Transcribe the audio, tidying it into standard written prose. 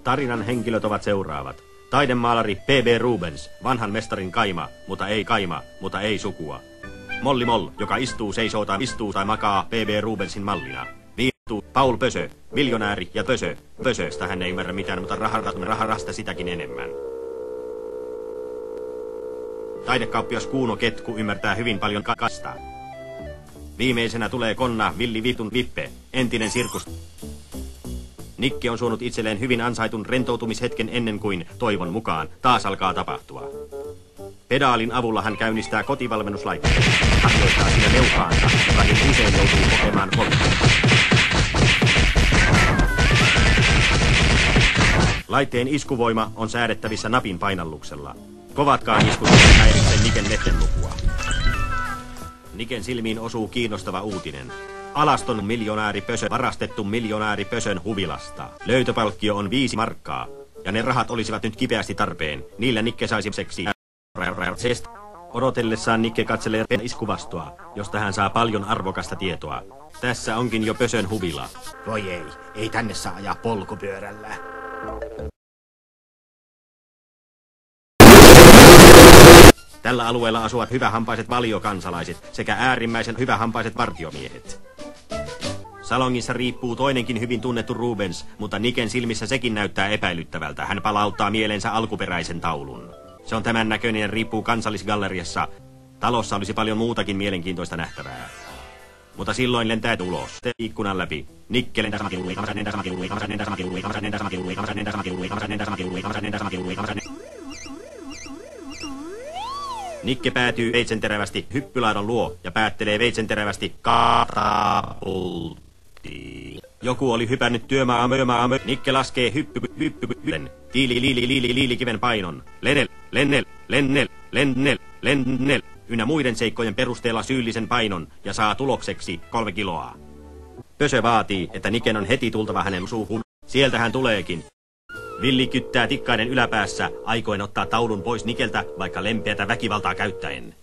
Tarinan henkilöt ovat seuraavat. Taidemaalari P.B. Rubens, vanhan mestarin kaima, mutta ei sukua. Molly Moll, joka istuu, seisoo tai makaa P.B. Rubensin mallina. Viittuu Paul Pösö, miljonääri ja Pösö. Pösöstä hän ei ymmärrä mitään, mutta raharasta sitäkin enemmän. Taidekauppias Kuuno Ketku ymmärtää hyvin paljon kasta. Viimeisenä tulee Konna Villi Vitun Vippe, entinen sirkus. Nikke on suonut itselleen hyvin ansaitun rentoutumishetken ennen kuin, toivon mukaan, taas alkaa tapahtua. Pedaalin avulla hän käynnistää kotivalmennuslaitteen. Harjoittaa siinä leukaansa, joka niin usein joutuu kokemaan polkua. Laitteen iskuvoima on säädettävissä napin painalluksella. Kovatkaan iskut eivät häiritse Niken nettenlukua. Niken silmiin osuu kiinnostava uutinen. Alaston miljonääri Pösö varastettu miljonääri Pösön huvilasta. Löytöpalkkio on 5 markkaa, ja ne rahat olisivat nyt kipeästi tarpeen. Niillä Nikke saisi seksi. Odotellessaan Nikke katselee iskuvastoa, josta hän saa paljon arvokasta tietoa. Tässä onkin jo Pösön huvila. Voi ei tänne saa ajaa polkupyörällä. Tällä alueella asuvat hyvähampaiset valiokansalaiset sekä äärimmäisen hyvähampaiset vartiomiehet. Salongissa riippuu toinenkin hyvin tunnettu Rubens, mutta Niken silmissä sekin näyttää epäilyttävältä. Hän palauttaa mieleensä alkuperäisen taulun. Se on tämän näköinen ja riippuu Kansallisgalleriassa. Talossa olisi paljon muutakin mielenkiintoista nähtävää. Mutta silloin lentää ulos. Ikkunan läpi. Nikke lentää Nikke päätyy veitsenterävästi hyppylaadon luo ja päättelee veitsenterävästi katapulttiin. Joku oli hypännyt työmaa. Nikke laskee hyppylen. Liilikiven painon. Lennel. Ynnä muiden seikkojen perusteella syyllisen painon ja saa tulokseksi 3 kiloa. Pösö vaatii, että Niken on heti tultava hänen suuhun. Sieltä hän tuleekin. Villi kyttää tikkaiden yläpäässä, aikoen ottaa taulun pois Nikeltä, vaikka lempeätä väkivaltaa käyttäen.